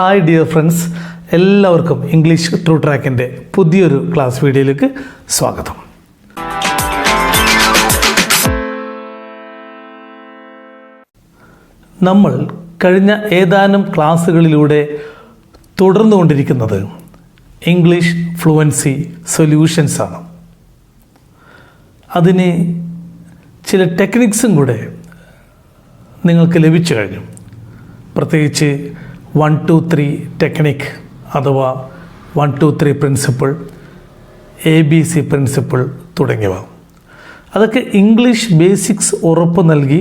Hi dear friends, എല്ലാവർക്കും English through ട്രാക്കിൻ്റെ പുതിയൊരു class വീഡിയോയിലേക്ക് സ്വാഗതം. നമ്മൾ കഴിഞ്ഞ ഏതാനും ക്ലാസ്സുകളിലൂടെ തുടർന്നുകൊണ്ടിരിക്കുന്നത് ഇംഗ്ലീഷ് ഫ്ലുവൻസി സൊല്യൂഷൻസ് ആണ്. അതിന് ചില ടെക്നിക്സും കൂടെ നിങ്ങൾക്ക് ലഭിച്ചു കഴിഞ്ഞു. പ്രത്യേകിച്ച് 1-2-3 ടെക്നിക് അഥവാ 1-2-3 പ്രിൻസിപ്പിൾ, ABC പ്രിൻസിപ്പിൾ തുടങ്ങിയവ. അതൊക്കെ ഇംഗ്ലീഷ് ബേസിക്സ് ഉറപ്പ് നൽകി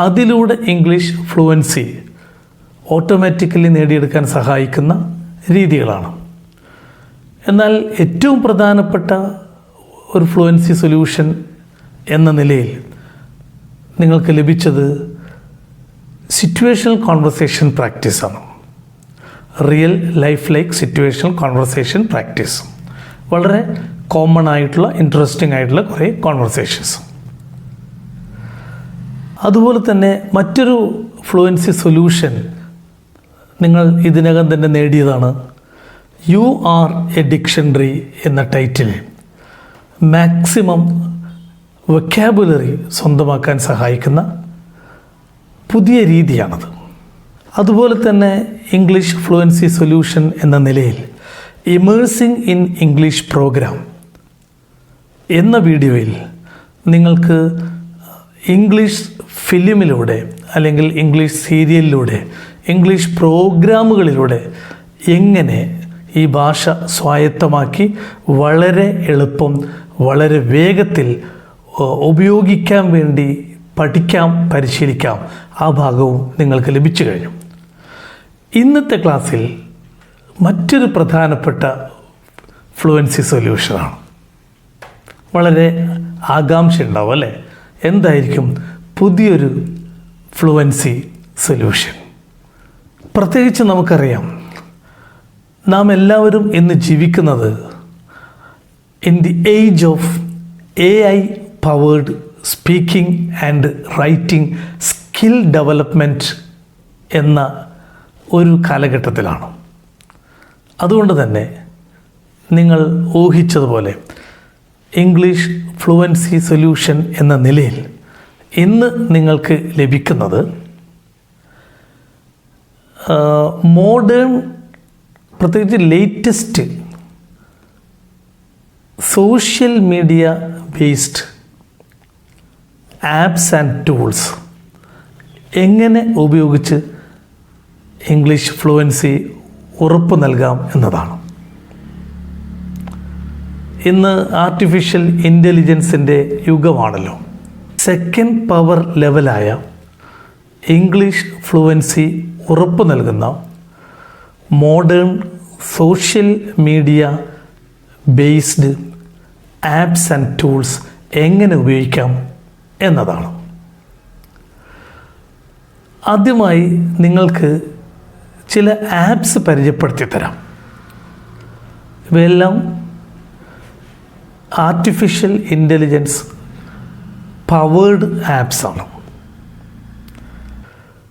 അതിലൂടെ ഇംഗ്ലീഷ് ഫ്ലുവൻസി ഓട്ടോമാറ്റിക്കലി നേടിയെടുക്കാൻ സഹായിക്കുന്ന രീതികളാണ്. എന്നാൽ ഏറ്റവും പ്രധാനപ്പെട്ട ഒരു ഫ്ലുവൻസി സൊല്യൂഷൻ എന്ന നിലയിൽ നിങ്ങൾക്ക് ലഭിച്ചത് സിറ്റുവേഷണൽ കോൺവെർസേഷൻ പ്രാക്ടീസാണ്. Real life like situational conversation practice. വളരെ കോമൺ ആയിട്ടുള്ള ഇൻട്രസ്റ്റിംഗ് ആയിട്ടുള്ള കുറേ കോൺവെർസേഷൻസ്. അതുപോലെ തന്നെ മറ്റൊരു ഫ്ലുവൻസി സൊല്യൂഷൻ നിങ്ങൾ ഇതിനകം തന്നെ നേടിയതാണ്. യു ആർ എ ഡിക്ഷണറി എന്ന ടൈറ്റിൽ മാക്സിമം വൊക്കാബുലറി സ്വന്തമാക്കാൻ സഹായിക്കുന്ന പുതിയ രീതിയാണത്. അതുപോലെ തന്നെ ഇംഗ്ലീഷ് ഫ്ലുവൻസി സൊല്യൂഷൻ എന്ന നിലയിൽ ഇമേഴ്സിംഗ് ഇൻ ഇംഗ്ലീഷ് പ്രോഗ്രാം എന്ന വീഡിയോയിൽ നിങ്ങൾക്ക് ഇംഗ്ലീഷ് ഫിലിമിലൂടെ അല്ലെങ്കിൽ ഇംഗ്ലീഷ് സീരിയലിലൂടെ ഇംഗ്ലീഷ് പ്രോഗ്രാമുകളിലൂടെ എങ്ങനെ ഈ ഭാഷ സ്വായത്തമാക്കി വളരെ എളുപ്പം വളരെ വേഗത്തിൽ ഉപയോഗിക്കാൻ വേണ്ടി പഠിക്കാം, പരിശീലിക്കാം, ആ ഭാഗവും നിങ്ങൾക്ക് ലഭിച്ചു കഴിഞ്ഞു. ഇന്നത്തെ ക്ലാസ്സിൽ മറ്റൊരു പ്രധാനപ്പെട്ട ഫ്ലുവൻസി സൊല്യൂഷനാണ്. വളരെ ആകാംക്ഷ ഉണ്ടാവും അല്ലേ? എന്തായിരിക്കും പുതിയൊരു ഫ്ലുവൻസി സൊല്യൂഷൻ? പ്രത്യേകിച്ച് നമുക്കറിയാം, നാം എല്ലാവരും ഇന്ന് ജീവിക്കുന്നത് in the age of AI powered speaking and writing skill development എന്ന ഒരു കാലഘട്ടത്തിലാണ്. അതുകൊണ്ട് തന്നെ നിങ്ങൾ ഊഹിച്ചതുപോലെ ഇംഗ്ലീഷ് ഫ്ലുവൻസി സൊല്യൂഷൻ എന്ന നിലയിൽ ഇന്ന് നിങ്ങൾക്ക് ലഭിക്കുന്നത് മോഡേൺ, പ്രത്യേകിച്ച് latest social media based apps and tools എങ്ങനെ ഉപയോഗിച്ച് ഇംഗ്ലീഷ് ഫ്ലുവൻസി ഉറപ്പ് നൽകാം എന്നതാണ്. ഇന്ന് ആർട്ടിഫിഷ്യൽ ഇൻ്റലിജൻസിൻ്റെ യുഗമാണല്ലോ. സെക്കൻഡ് പവർ ലെവലായ ഇംഗ്ലീഷ് ഫ്ലുവൻസി ഉറപ്പ് നൽകുന്ന modern social media based apps and tools എങ്ങനെ ഉപയോഗിക്കാം എന്നതാണ്. ആദ്യമായി നിങ്ങൾക്ക് ചില ആപ്സ് പരിചയപ്പെടുത്തി തരാം. ഇവയെല്ലാം ആർട്ടിഫിഷ്യൽ ഇൻ്റലിജൻസ് പവേർഡ് ആപ്സാണ്.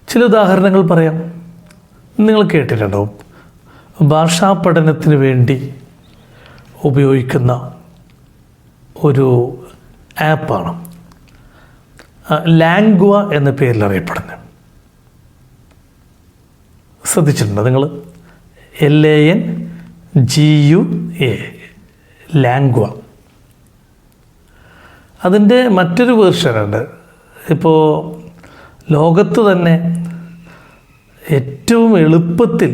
ചില ഉദാഹരണങ്ങൾ പറയാം. നിങ്ങൾ കേട്ടിട്ടുണ്ടാവും, ഭാഷാ പഠനത്തിന് വേണ്ടി ഉപയോഗിക്കുന്ന ഒരു ആപ്പാണ് ലാംഗ്വ എന്ന പേരിൽ അറിയപ്പെടുന്നത്. ശ്രദ്ധിച്ചിട്ടുണ്ടോ നിങ്ങൾ? LANGUA ലാംഗ്വ. അതിൻ്റെ മറ്റൊരു വേർഷനുണ്ട്. ഇപ്പോൾ ലോകത്ത് തന്നെ ഏറ്റവും എളുപ്പത്തിൽ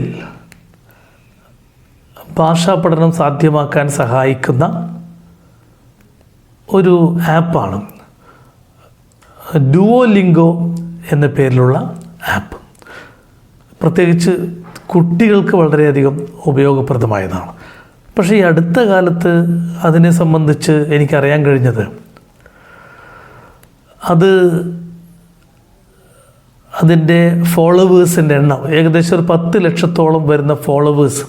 ഭാഷാ പഠനം സാധ്യമാക്കാൻ സഹായിക്കുന്ന ഒരു ആപ്പാണ് ഡുവോലിംഗോ എന്ന പേരിലുള്ള ആപ്പ്. പ്രത്യേകിച്ച് കുട്ടികൾക്ക് വളരെയധികം ഉപയോഗപ്രദമായതാണ്. പക്ഷേ ഈ അടുത്ത കാലത്ത് അതിനെ സംബന്ധിച്ച് എനിക്കറിയാൻ കഴിഞ്ഞത് അതിൻ്റെ ഫോളോവേഴ്സിൻ്റെ എണ്ണം ഏകദേശം ഒരു 10 ലക്ഷത്തോളം വരുന്ന ഫോളോവേഴ്സ്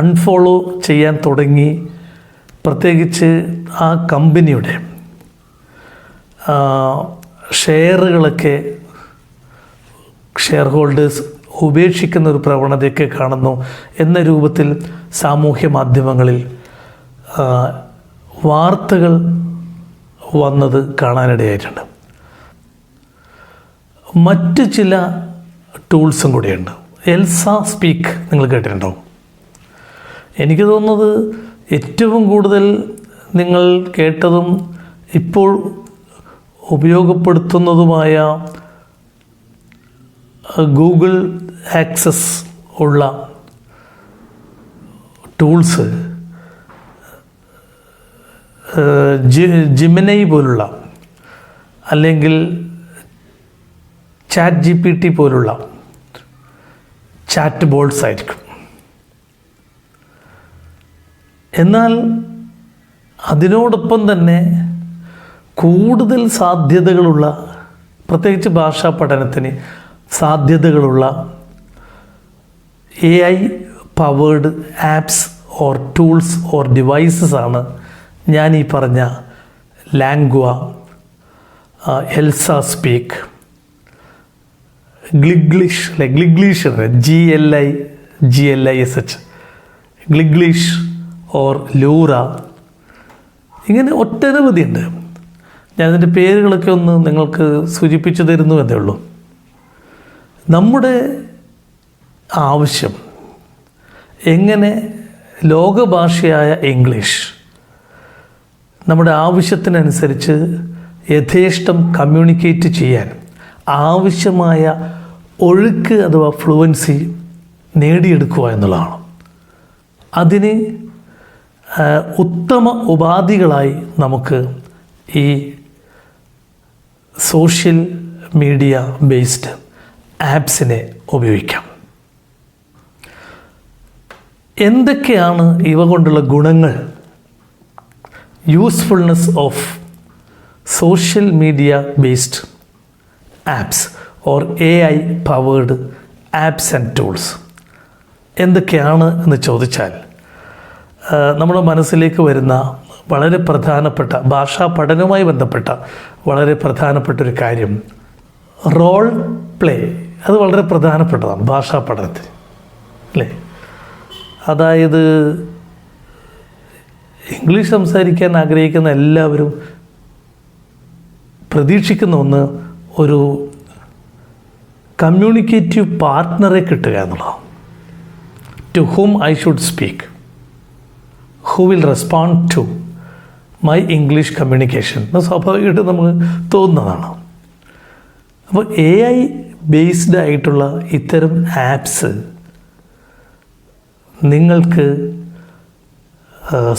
അൺഫോളോ ചെയ്യാൻ തുടങ്ങി. പ്രത്യേകിച്ച് ആ കമ്പനിയുടെ ഷെയറുകളൊക്കെ ഷെയർ ഹോൾഡേഴ്സ് ഉപേക്ഷിക്കുന്ന ഒരു പ്രവണതയൊക്കെ കാണുന്നു എന്ന രൂപത്തിൽ സാമൂഹ്യ മാധ്യമങ്ങളിൽ വാർത്തകൾ വന്നത് കാണാനിടയായിട്ടുണ്ട്. മറ്റ് ചില ടൂൾസും കൂടിയുണ്ട്. എൽസ സ്പീക്ക് നിങ്ങൾ കേട്ടിട്ടുണ്ടാവും. എനിക്ക് തോന്നുന്നത് ഏറ്റവും കൂടുതൽ നിങ്ങൾ കേട്ടതും ഇപ്പോൾ ഉപയോഗപ്പെടുത്തുന്നതുമായ ഗൂഗിൾ ആക്സസ് ഉള്ള ടൂൾസ് ജിമിനൈ പോലുള്ള അല്ലെങ്കിൽ ചാറ്റ് GPT പോലുള്ള ചാറ്റ് ബോട്ട്സ് ആയിരിക്കും. എന്നാൽ അതിനോടൊപ്പം തന്നെ കൂടുതൽ സാധ്യതകളുള്ള, പ്രത്യേകിച്ച് ഭാഷാ പഠനത്തിന് സാധ്യതകളുള്ള AI powered apps or tools or devices ആണ് ഞാൻ ഈ പറഞ്ഞ Langua, Elsa speak, Gliglish GLISH, Gliglish or Loora, ഇങ്ങനെ ഒട്ടനവധിയുണ്ട്. ഞാനതിൻ്റെ പേരുകളൊക്കെ ഒന്ന് നിങ്ങൾക്ക് സൂചിപ്പിച്ചു തരുന്നു എന്നേ ഉള്ളൂ. നമ്മുടെ ആവശ്യം എങ്ങനെ ലോകഭാഷയായ ഇംഗ്ലീഷ് നമ്മുടെ ആവശ്യത്തിനനുസരിച്ച് യഥേഷ്ടം കമ്മ്യൂണിക്കേറ്റ് ചെയ്യാൻ ആവശ്യമായ ഒഴുക്ക് അഥവാ ഫ്ലുവൻസി നേടിയെടുക്കുക എന്നുള്ളതാണ്. അതിന് ഉത്തമ ഉപാധികളായി നമുക്ക് ഈ സോഷ്യൽ മീഡിയ ബേസ്ഡ് ആപ്സിനെ ഉപയോഗിക്കാം. എന്തൊക്കെയാണ് ഇവ കൊണ്ടുള്ള ഗുണങ്ങൾ? Usefulness of social media based apps or AI powered apps and tools എന്തൊക്കെയാണ് എന്ന് ചോദിച്ചാൽ നമ്മുടെ മനസ്സിലേക്ക് വരുന്ന വളരെ പ്രധാനപ്പെട്ട, ഭാഷാ പഠനവുമായി ബന്ധപ്പെട്ട വളരെ പ്രധാനപ്പെട്ടൊരു കാര്യം റോൾ പ്ലേ. അത് വളരെ പ്രധാനപ്പെട്ടതാണ് ഭാഷാ പഠനത്തിന്, അല്ലേ? അതായത് ഇംഗ്ലീഷ് സംസാരിക്കാൻ ആഗ്രഹിക്കുന്ന എല്ലാവരും പ്രതീക്ഷിക്കുന്ന ഒന്ന് ഒരു കമ്മ്യൂണിക്കേറ്റീവ് പാർട്ട്ണറെ കിട്ടുക എന്നുള്ളതാണ്. To whom I should speak, who will respond to my English communication എന്ന് സ്വാഭാവികമായിട്ട് നമുക്ക് തോന്നുന്നതാണ്. അപ്പോൾ AI ബേസ്ഡ് ആയിട്ടുള്ള ഇത്തരം ആപ്സ് നിങ്ങൾക്ക്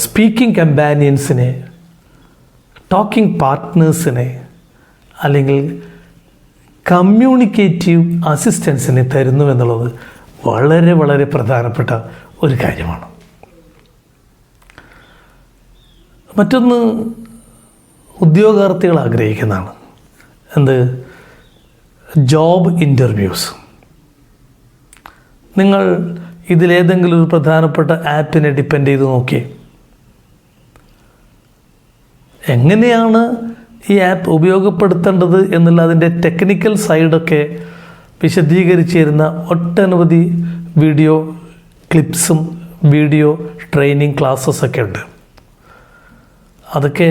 സ്പീക്കിംഗ് കമ്പാനിയൻസിനെ, ടോക്കിംഗ് പാർട്ട്നേഴ്സിനെ അല്ലെങ്കിൽ കമ്മ്യൂണിക്കേറ്റീവ് അസിസ്റ്റൻസിനെ തരുന്നു എന്നുള്ളത് വളരെ വളരെ പ്രധാനപ്പെട്ട ഒരു കാര്യമാണ്. മറ്റൊന്ന് ഉദ്യോഗാർത്ഥികൾ ആഗ്രഹിക്കുന്നതാണ്. എന്ത്? Job interviews. നിങ്ങൾ ഇതിലേതെങ്കിലും ഒരു പ്രധാനപ്പെട്ട ആപ്പിനെ ഡിപ്പെൻഡ് ചെയ്ത് നോക്കി എങ്ങനെയാണ് ഈ ആപ്പ് ഉപയോഗപ്പെടുത്തേണ്ടത് എന്നുള്ള അതിൻ്റെ ടെക്നിക്കൽ സൈഡൊക്കെ വിശദീകരിച്ച് തരുന്ന ഒട്ടനവധി വീഡിയോ ക്ലിപ്സും വീഡിയോ ട്രെയിനിങ് ക്ലാസ്സസൊക്കെ ഉണ്ട്. അതൊക്കെ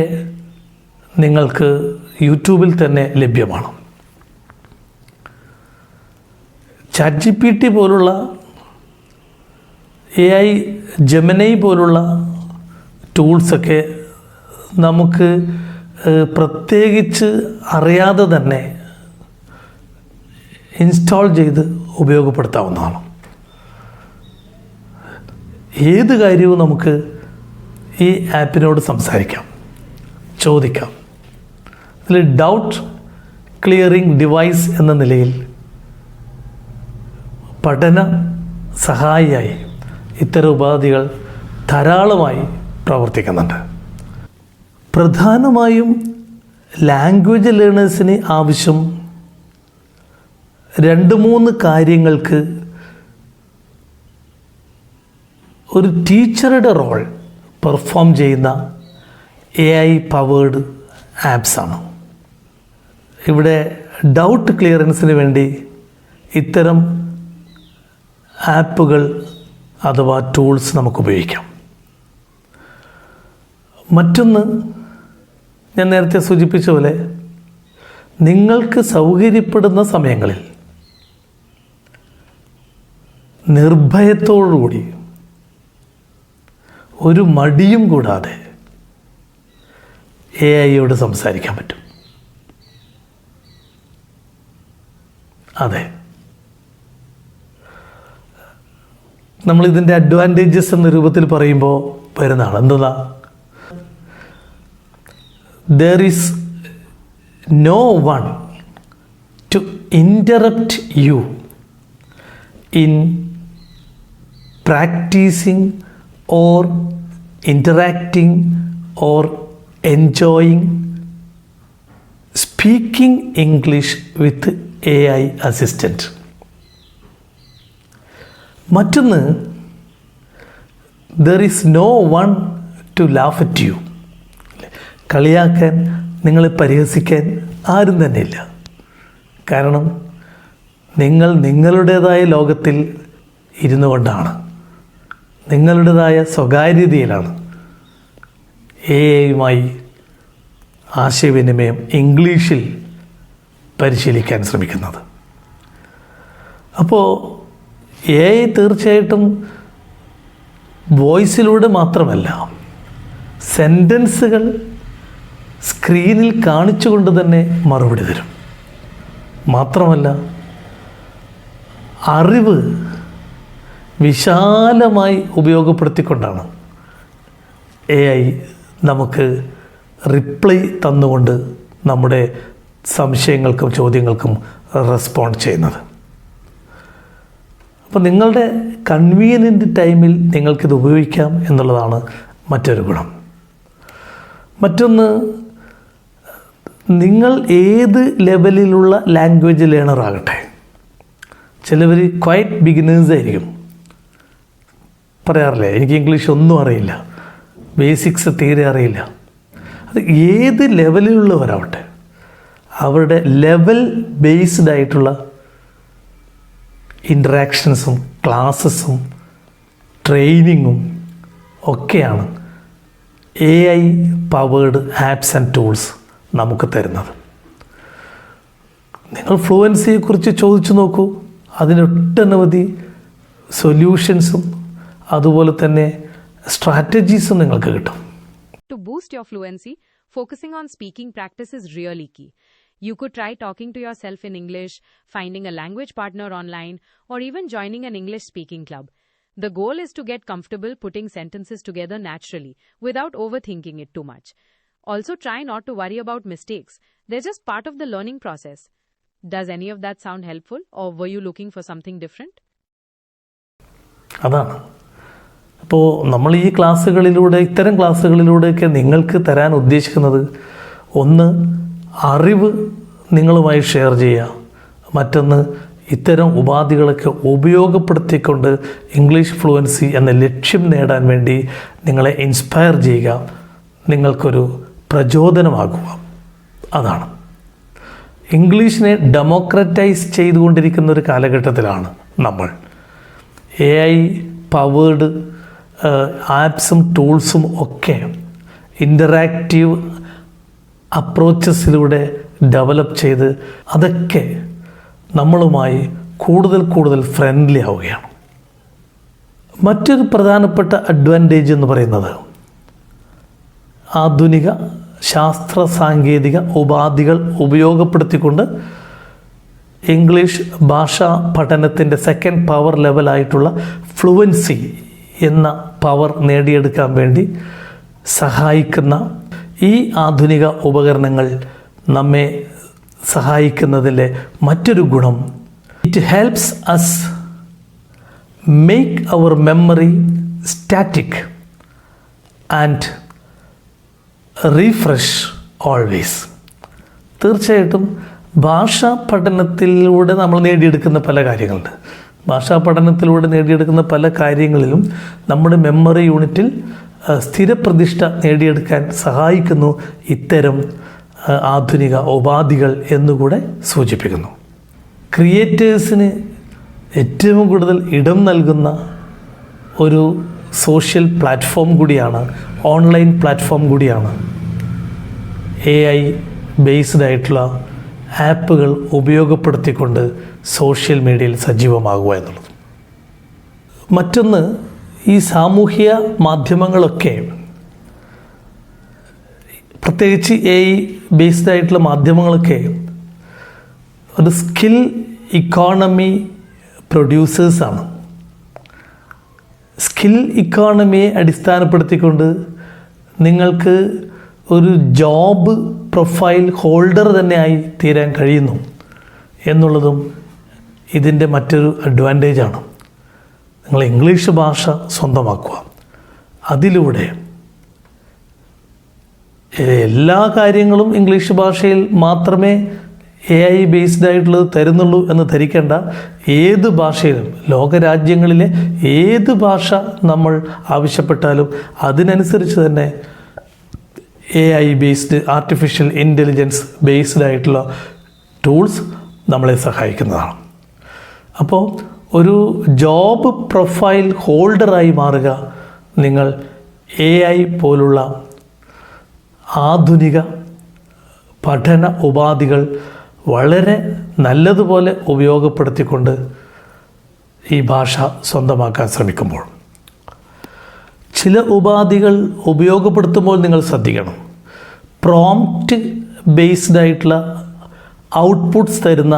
നിങ്ങൾക്ക് യൂട്യൂബിൽ തന്നെ ലഭ്യമാണ്. ചാറ്റ് GPT പോലുള്ള AI ജെമിനി പോലുള്ള ടൂൾസൊക്കെ നമുക്ക് പ്രത്യേകിച്ച് അറിയാതെ തന്നെ ഇൻസ്റ്റാൾ ചെയ്ത് ഉപയോഗപ്പെടുത്താവുന്നതാണ്. ഏത് കാര്യവും നമുക്ക് ഈ ആപ്പിനോട് സംസാരിക്കാം, ചോദിക്കാം. ഇതിൽ ഡൗട്ട് ക്ലിയറിംഗ് ഡിവൈസ് എന്ന നിലയിൽ പഠന സഹായിയായി ഇത്തരം ഉപാധികൾ ധാരാളമായി പ്രവർത്തിക്കുന്നുണ്ട്. പ്രധാനമായും ലാംഗ്വേജ് ലേണേഴ്സിന് ആവശ്യം 2-3 കാര്യങ്ങൾക്ക് ഒരു ടീച്ചറുടെ റോൾ പെർഫോം ചെയ്യുന്ന AI പവേർഡ് ആപ്സാണ്. ഇവിടെ ഡൗട്ട് ക്ലിയറൻസിന് വേണ്ടി ഇത്തരം ആപ്പുകൾ അഥവാ ടൂൾസ് നമുക്ക് ഉപയോഗിക്കാം. മറ്റൊന്ന്, ഞാൻ നേരത്തെ സൂചിപ്പിച്ച പോലെ നിങ്ങൾക്ക് സൗകര്യപ്പെടുന്ന സമയങ്ങളിൽ നിർഭയത്തോടുകൂടി ഒരു മടിയും കൂടാതെ AI-യോട് സംസാരിക്കാൻ പറ്റും. അതെ, നമ്മളിതിൻ്റെ അഡ്വാൻറ്റേജസ് എന്ന രൂപത്തിൽ പറയുമ്പോൾ വരുന്നതാണ് എന്താ, there is no one to interrupt you in practicing or interacting or enjoying speaking English with AI assistant. മറ്റൊന്ന്, there is no one to laugh at you. കളിയാക്കാൻ, നിങ്ങളെ പരിഹസിക്കാൻ ആരും തന്നെയില്ല. കാരണം നിങ്ങൾ നിങ്ങളുടേതായ ലോകത്തിൽ ഇരുന്നു കൊണ്ടാണ്, നിങ്ങളുടേതായ സ്വകാര്യതയിലാണ് AI-യുമായി ആശയവിനിമയം ഇംഗ്ലീഷിൽ പരിശീലിക്കാൻ ശ്രമിക്കുന്നത്. അപ്പോൾ AI തീർച്ചയായിട്ടും വോയിസിലൂടെ മാത്രമല്ല, സെൻറ്റൻസുകൾ സ്ക്രീനിൽ കാണിച്ചുകൊണ്ട് തന്നെ മറുപടി തരും. മാത്രമല്ല, അറിവ് വിശാലമായി ഉപയോഗപ്പെടുത്തിക്കൊണ്ടാണ് AI നമുക്ക് റിപ്ലൈ തന്നുകൊണ്ട് നമ്മുടെ സംശയങ്ങൾക്കും ചോദ്യങ്ങൾക്കും റെസ്പോണ്ട് ചെയ്യുന്നത്. അപ്പോൾ നിങ്ങളുടെ കൺവീനിയൻ്റ് ടൈമിൽ നിങ്ങൾക്കിത് ഉപയോഗിക്കാം എന്നുള്ളതാണ് മറ്റൊരു ഗുണം. മറ്റൊന്ന്, നിങ്ങൾ ഏത് ലെവലിലുള്ള ലാംഗ്വേജ് ലേണർ ആകട്ടെ, ചിലവർ ക്വൈറ്റ് ബിഗിനേഴ്സ് ആയിരിക്കും, പറയാറില്ലേ എനിക്ക് ഇംഗ്ലീഷ് ഒന്നും അറിയില്ല, ബേസിക്സ് തീരെ അറിയില്ല. അത് ഏത് ലെവലിലുള്ളവരാവട്ടെ, അവരുടെ ലെവൽ ബേസ്ഡ് ആയിട്ടുള്ള ഇൻട്രാക്ഷൻസും ക്ലാസ്സസും ട്രെയിനിങ്ങും ഒക്കെയാണ് AI powered apps and tools നമുക്ക് തരുന്നത്. നിങ്ങൾ ഫ്ലുവൻസിയെക്കുറിച്ച് ചോദിച്ചു നോക്കൂ, അതിനൊട്ടനവധി സൊല്യൂഷൻസും അതുപോലെ തന്നെ സ്ട്രാറ്റജീസും നിങ്ങൾക്ക് കിട്ടും. To boost your fluency, focusing on speaking practice is really key. You could try talking to yourself in English, finding a language partner online, or even joining an English speaking club. The goal is to get comfortable putting sentences together naturally, without overthinking it too much. Also, try not to worry about mistakes. They're just part of the learning process. Does any of that sound helpful, or were you looking for something different? അതാണ്. അപ്പോൾ നമ്മൾ ഈ ക്ലാസ്സുകളിലൂടെ, ഇത്തരം ക്ലാസ്സുകളിലൂടെയൊക്കെ നിങ്ങൾക്ക് തരാൻ ഉദ്ദേശിക്കുന്നത്, ഒന്ന്, അറിവ് നിങ്ങളുമായി ഷെയർ ചെയ്യുക. മറ്റൊന്ന്, ഇത്തരം ഉപാധികളൊക്കെ ഉപയോഗപ്പെടുത്തിക്കൊണ്ട് ഇംഗ്ലീഷ് ഫ്ലുവൻസി എന്ന ലക്ഷ്യം നേടാൻ വേണ്ടി നിങ്ങളെ ഇൻസ്പയർ ചെയ്യുക, നിങ്ങൾക്കൊരു പ്രചോദനമാകുക. അതാണ്. ഇംഗ്ലീഷിനെ ഡെമോക്രറ്റൈസ് ചെയ്തുകൊണ്ടിരിക്കുന്ന ഒരു കാലഘട്ടത്തിലാണ് നമ്മൾ. AI പവേർഡ് ആപ്സും ടൂൾസും ഒക്കെ ഇൻ്ററാക്റ്റീവ് അപ്രോച്ചസിലൂടെ ഡെവലപ്പ് ചെയ്ത് അതൊക്കെ നമ്മളുമായി കൂടുതൽ കൂടുതൽ ഫ്രണ്ട്ലി ആവുകയാണ്. മറ്റൊരു പ്രധാനപ്പെട്ട അഡ്വാൻറ്റേജ് എന്ന് പറയുന്നത്, ആധുനിക ശാസ്ത്ര സാങ്കേതിക ഉപാധികൾ ഉപയോഗപ്പെടുത്തിക്കൊണ്ട് ഇംഗ്ലീഷ് ഭാഷാ പഠനത്തിൻ്റെ സെക്കൻഡ് പവർ ലെവലായിട്ടുള്ള ഫ്ലുവൻസി എന്ന പവർ നേടിയെടുക്കാൻ വേണ്ടി സഹായിക്കുന്ന ഈ ആധുനിക ഉപകരണങ്ങൾ നമ്മെ സഹായിക്കുന്നതിലെ മറ്റൊരു ഗുണം, it helps us make our memory static and refresh always. തീർച്ചയായിട്ടും ഭാഷാ പഠനത്തിലൂടെ നമ്മൾ നേടിയെടുക്കുന്ന പല കാര്യങ്ങളുണ്ട്. ഭാഷാ പഠനത്തിലൂടെ നേടിയെടുക്കുന്ന പല കാര്യങ്ങളിലും നമ്മുടെ മെമ്മറി യൂണിറ്റിൽ സ്ഥിരപ്രതിഷ്ഠ നേടിയെടുക്കാൻ സഹായിക്കുന്നു ഇത്തരം ആധുനിക ഉപാധികൾ എന്നുകൂടെ സൂചിപ്പിക്കുന്നു. ക്രിയേറ്റേഴ്സിന് ഏറ്റവും കൂടുതൽ ഇടം നൽകുന്ന ഒരു സോഷ്യൽ പ്ലാറ്റ്ഫോം കൂടിയാണ്, ഓൺലൈൻ പ്ലാറ്റ്ഫോം കൂടിയാണ് AI ബേസ്ഡ് ആയിട്ടുള്ള ആപ്പുകൾ ഉപയോഗപ്പെടുത്തിക്കൊണ്ട് സോഷ്യൽ മീഡിയയിൽ സജീവമാകുക എന്നുള്ളത്. മറ്റൊന്ന്, ഈ സാമൂഹ്യ മാധ്യമങ്ങളൊക്കെ, പ്രത്യേകിച്ച് AI ബേസ്ഡ് ആയിട്ടുള്ള മാധ്യമങ്ങളൊക്കെ ഒരു സ്കിൽ ഇക്കോണമി പ്രൊഡ്യൂസേഴ്സാണ്. സ്കിൽ ഇക്കോണമിയെ അടിസ്ഥാനപ്പെടുത്തിക്കൊണ്ട് നിങ്ങൾക്ക് ഒരു ജോബ് പ്രൊഫൈൽ ഹോൾഡർ തന്നെയായി തീരാൻ കഴിയുന്നു എന്നുള്ളതും ഇതിൻ്റെ മറ്റൊരു അഡ്വാൻറ്റേജാണ്. നിങ്ങൾ ഇംഗ്ലീഷ് ഭാഷ സ്വന്തമാക്കുക, അതിലൂടെ എല്ലാ കാര്യങ്ങളും ഇംഗ്ലീഷ് ഭാഷയിൽ മാത്രമേ AI ബേസ്ഡ് ആയിട്ടുള്ളത് തരുന്നുള്ളൂ എന്ന് ധരിക്കേണ്ട. ഏത് ഭാഷയിലും, ലോകരാജ്യങ്ങളിലെ ഏത് ഭാഷ നമ്മൾ ആവശ്യപ്പെട്ടാലും അതിനനുസരിച്ച് തന്നെ AI based, artificial intelligence based ആയിട്ടുള്ള ടൂൾസ് നമ്മളെ സഹായിക്കുന്നതാണ്. അപ്പോൾ ഒരു ജോബ് പ്രൊഫൈൽ ഹോൾഡറായി മാറുക, നിങ്ങൾ AI പോലുള്ള ആധുനിക പഠന ഉപാധികൾ വളരെ നല്ലതുപോലെ ഉപയോഗപ്പെടുത്തിക്കൊണ്ട് ഈ ഭാഷ സ്വന്തമാക്കാൻ ശ്രമിക്കുമ്പോൾ. ചില ഉപാധികൾ ഉപയോഗപ്പെടുത്തുമ്പോൾ നിങ്ങൾ ശ്രദ്ധിക്കണം. പ്രോംപ്റ്റ് ബേസ്ഡ് ആയിട്ടുള്ള ഔട്ട്പുട്ട്സ് തരുന്ന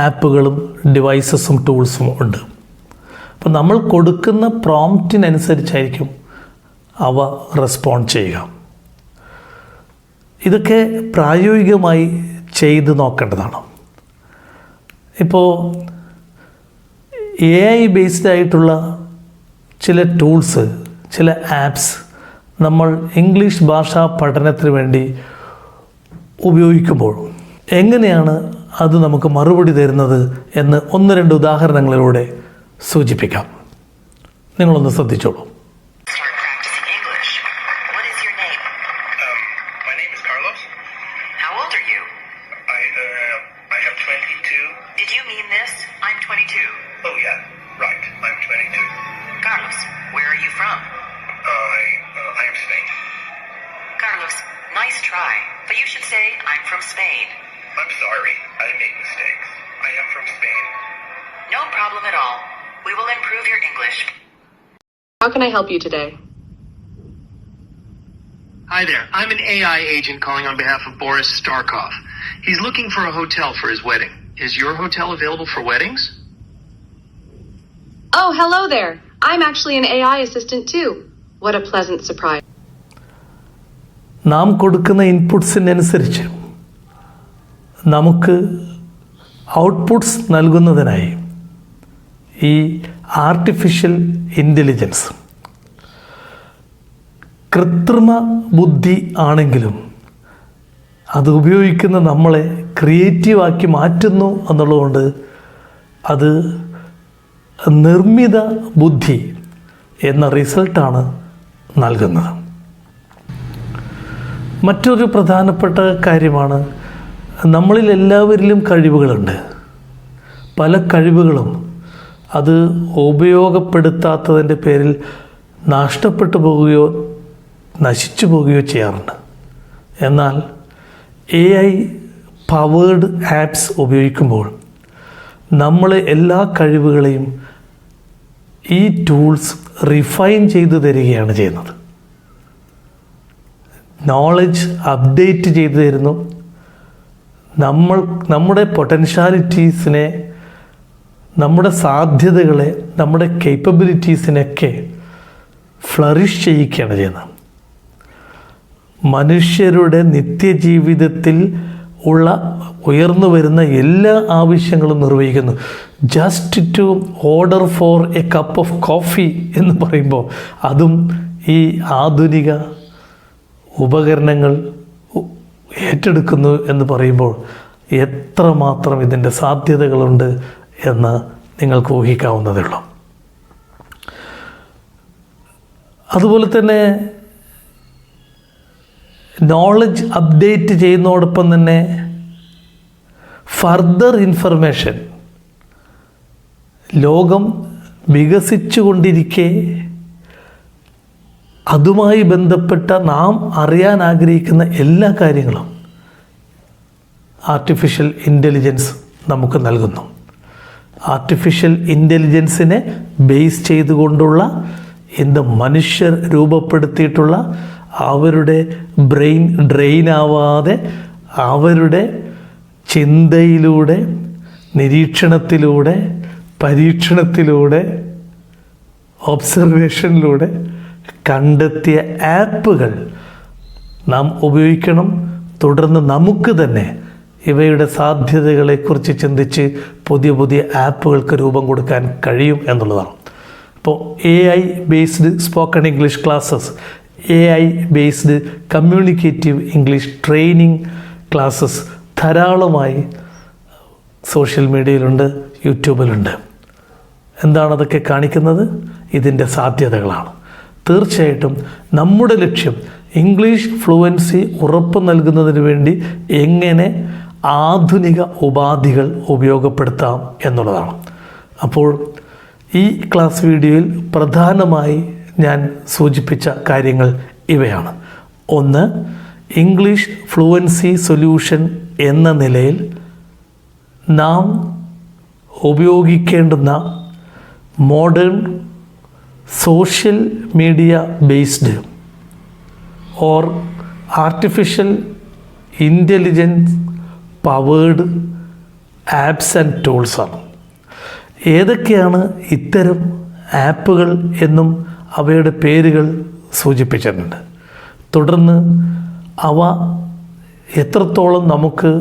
ആപ്പുകളും ഡിവൈസസും ടൂൾസും ഉണ്ട്. അപ്പോൾ നമ്മൾ കൊടുക്കുന്ന പ്രോംപ്റ്റിനനുസരിച്ചായിരിക്കും അവ റെസ്പോണ്ട് ചെയ്യുക. ഇതൊക്കെ പ്രായോഗികമായി ചെയ്ത് നോക്കേണ്ടതാണ്. ഇപ്പോൾ AI ബേസ്ഡ് ആയിട്ടുള്ള ചില ടൂൾസ്, ചില ആപ്സ് നമ്മൾ ഇംഗ്ലീഷ് ഭാഷാ പഠനത്തിന് വേണ്ടി ഉപയോഗിക്കുമ്പോൾ എങ്ങനെയാണ് അത് നമുക്ക് മറുപടി തരുന്നത് എന്ന് 1-2 ഉദാഹരണങ്ങളിലൂടെ സൂചിപ്പിക്കാം. നിങ്ങളൊന്ന് ശ്രദ്ധിച്ചോളൂ. I have 22. Did you mean this? I'm 22. Oh yeah, right. I'm 22. Carlos, where are you from? I am Spain. Carlos, nice try, but you should say I'm from Spain. I'm sorry, I make mistakes. I am from Spain. No problem at all. We will improve your English. How can I help you today? Hi there. I'm an AI agent calling on behalf of Boris Starkov. He's looking for a hotel for his wedding. Is your hotel available for weddings? Oh, hello there. I'm actually an AI assistant too. What a pleasant surprise. നാം കൊടുക്കുന്ന ഇൻപുട്സിനനുസരിച്ച് നമുക്ക് outputs നൽകുന്നതിനായി ഈ artificial intelligence കൃത്രിമ ബുദ്ധി ആണെങ്കിലും അത് ഉപയോഗിക്കുന്ന നമ്മളെ ക്രിയേറ്റീവാക്കി മാറ്റുന്നു എന്നുള്ളതുകൊണ്ട് അത് നിർമ്മിത ബുദ്ധി എന്ന റിസൾട്ടാണ് നൽകുന്നത്. മറ്റൊരു പ്രധാനപ്പെട്ട കാര്യമാണ്, നമ്മളിൽ എല്ലാവരിലും കഴിവുകളുണ്ട്. പല കഴിവുകളും അത് ഉപയോഗപ്പെടുത്താത്തതിൻ്റെ പേരിൽ നഷ്ടപ്പെട്ടു പോവുകയോ നശിച്ചു പോവുകയോ ചെയ്യാറുണ്ട്. എന്നാൽ AI പവേർഡ് ആപ്സ് ഉപയോഗിക്കുമ്പോൾ നമ്മളെ എല്ലാ കഴിവുകളെയും ഈ ടൂൾസ് റിഫൈൻ ചെയ്തു തരികയാണ് ചെയ്യുന്നത്. നോളജ് അപ്ഡേറ്റ് ചെയ്തു തരുന്നു. നമ്മുടെ പൊട്ടൻഷ്യാലിറ്റീസിനെ, നമ്മുടെ സാധ്യതകളെ, നമ്മുടെ കേപ്പബിലിറ്റീസിനൊക്കെ ഫ്ലറിഷ് ചെയ്യിക്കുകയാണ് ചെയ്യുന്നത്. മനുഷ്യരുടെ നിത്യജീവിതത്തിൽ ഉള്ള ഉയർന്നു വരുന്ന എല്ലാ ആവശ്യങ്ങളും നിർവഹിക്കുന്നു. Just to order for a cup of coffee എന്ന് പറയുമ്പോൾ അതും ഈ ആധുനിക ഉപകരണങ്ങൾ ഏറ്റെടുക്കുന്നു എന്ന് പറയുമ്പോൾ എത്രമാത്രം ഇതിൻ്റെ സാധ്യതകളുണ്ട് എന്ന് നിങ്ങൾക്ക് ഊഹിക്കാവുന്നതേ ഉള്ളൂ. അതുപോലെ തന്നെ നോളജ് അപ്ഡേറ്റ് ചെയ്യുന്നതോടൊപ്പം തന്നെ ഫർദർ ഇൻഫർമേഷൻ ലോകം വികസിച്ചുകൊണ്ടിരിക്കെ അതുമായി ബന്ധപ്പെട്ട നാം അറിയാൻ ആഗ്രഹിക്കുന്ന എല്ലാ കാര്യങ്ങളും ആർട്ടിഫിഷ്യൽ ഇൻ്റലിജൻസ് നമുക്ക് നൽകുന്നു. ആർട്ടിഫിഷ്യൽ ഇൻ്റലിജൻസിനെ ബേസ് ചെയ്തുകൊണ്ടുള്ള ഇന്ന് മനുഷ്യർ രൂപപ്പെടുത്തിയിട്ടുള്ള അവരുടെ ബ്രെയിൻ ഡ്രെയിനാവാതെ അവരുടെ ചിന്തയിലൂടെ, നിരീക്ഷണത്തിലൂടെ, പരീക്ഷണത്തിലൂടെ, ഒബ്സർവേഷനിലൂടെ കണ്ടെത്തിയ ആപ്പുകൾ നാം ഉപയോഗിക്കണം. തുടർന്ന് നമുക്ക് തന്നെ ഇവയുടെ സാധ്യതകളെക്കുറിച്ച് ചിന്തിച്ച് പുതിയ പുതിയ ആപ്പുകൾക്ക് രൂപം കൊടുക്കാൻ കഴിയും എന്നുള്ളതാണ്. ഇപ്പോൾ AI based spoken English classes, AI based communicative English training classes ധാരാളമായി സോഷ്യൽ മീഡിയയിലുണ്ട്, യൂട്യൂബിലുണ്ട്. എന്താണതൊക്കെ കാണിക്കുന്നത്? ഇതിൻ്റെ സാധ്യതകളാണ്. തീർച്ചയായിട്ടും നമ്മുടെ ലക്ഷ്യം ഇംഗ്ലീഷ് ഫ്ലുവൻസി ഉറപ്പ് നൽകുന്നതിന് വേണ്ടി എങ്ങനെ ആധുനിക ഉപാധികൾ ഉപയോഗപ്പെടുത്താം എന്നുള്ളതാണ്. അപ്പോൾ ഈ ക്ലാസ് വീഡിയോയിൽ പ്രധാനമായി ഞാൻ സൂചിപ്പിച്ച കാര്യങ്ങൾ ഇവയാണ്. ഒന്ന്, ഇംഗ്ലീഷ് ഫ്ലുവൻസി സൊല്യൂഷൻ എന്ന നിലയിൽ നാം ഉപയോഗിക്കേണ്ടുന്ന modern social media based or artificial intelligence powered apps and ടൂൾസാണ്. ഏതൊക്കെയാണ് ഇത്തരം ആപ്പുകൾ എന്നും അവയുടെ പേരുകൾ സൂചിപ്പിച്ചിട്ടുണ്ട്. തുടർന്ന് അവ എത്രത്തോളം നമുക്ക്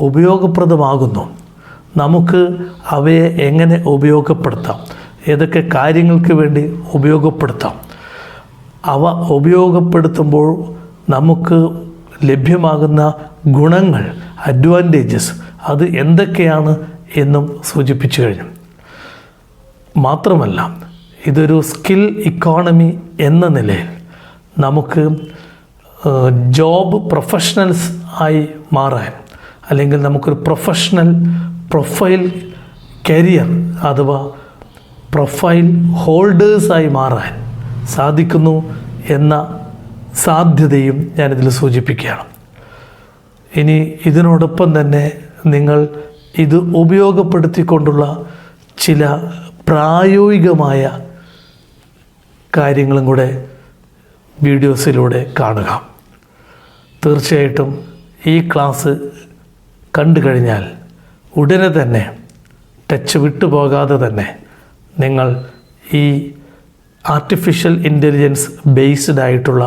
ഉപയോഗപ്രദമാകുന്നു, നമുക്ക് അവയെ എങ്ങനെ ഉപയോഗപ്പെടുത്താം, ഏതൊക്കെ കാര്യങ്ങൾക്ക് വേണ്ടി ഉപയോഗപ്പെടുത്താം, അവ ഉപയോഗപ്പെടുത്തുമ്പോൾ നമുക്ക് ലഭ്യമാകുന്ന ഗുണങ്ങൾ, അഡ്വാൻറ്റേജസ് അത് എന്തൊക്കെയാണ് എന്നും സൂചിപ്പിച്ചു കഴിഞ്ഞു. മാത്രമല്ല ഇതൊരു സ്കിൽ ഇക്കോണമി എന്ന നിലയിൽ നമുക്ക് ജോബ് പ്രൊഫഷണൽസ് ആയി മാറാൻ, അല്ലെങ്കിൽ നമുക്കൊരു പ്രൊഫഷണൽ പ്രൊഫൈൽ കരിയർ അഥവാ പ്രൊഫൈൽ ഹോൾഡേഴ്സായി മാറാൻ സാധിക്കുന്നു എന്ന സാധ്യതയും ഞാനിതിൽ സൂചിപ്പിക്കുകയാണ്. ഇനി ഇതിനോടൊപ്പം തന്നെ നിങ്ങൾ ഇത് ഉപയോഗപ്പെടുത്തിക്കൊണ്ടുള്ള ചില പ്രായോഗികമായ കാര്യങ്ങളും കൂടെ വീഡിയോസിലൂടെ കാണുക. തീർച്ചയായിട്ടും ഈ ക്ലാസ് കണ്ടു കഴിഞ്ഞാൽ ഉടനെ തന്നെ ടച്ച് വിട്ടുപോകാതെ തന്നെ നിങ്ങൾ ഈ ആർട്ടിഫിഷ്യൽ ഇൻ്റലിജൻസ് ബേസ്ഡ് ആയിട്ടുള്ള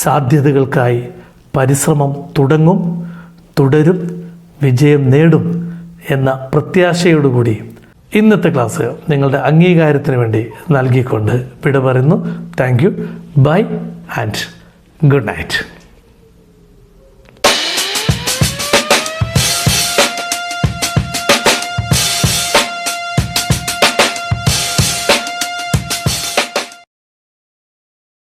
സാധ്യതകൾക്കായി പരിശ്രമം തുടരും, വിജയം നേടും എന്ന പ്രത്യാശയോടുകൂടി ഇന്നത്തെ ക്ലാസ് നിങ്ങളുടെ അംഗീകാരത്തിന് വേണ്ടി നൽകിക്കൊണ്ട് വിട പറയുന്നു. Thank you, bye and good night.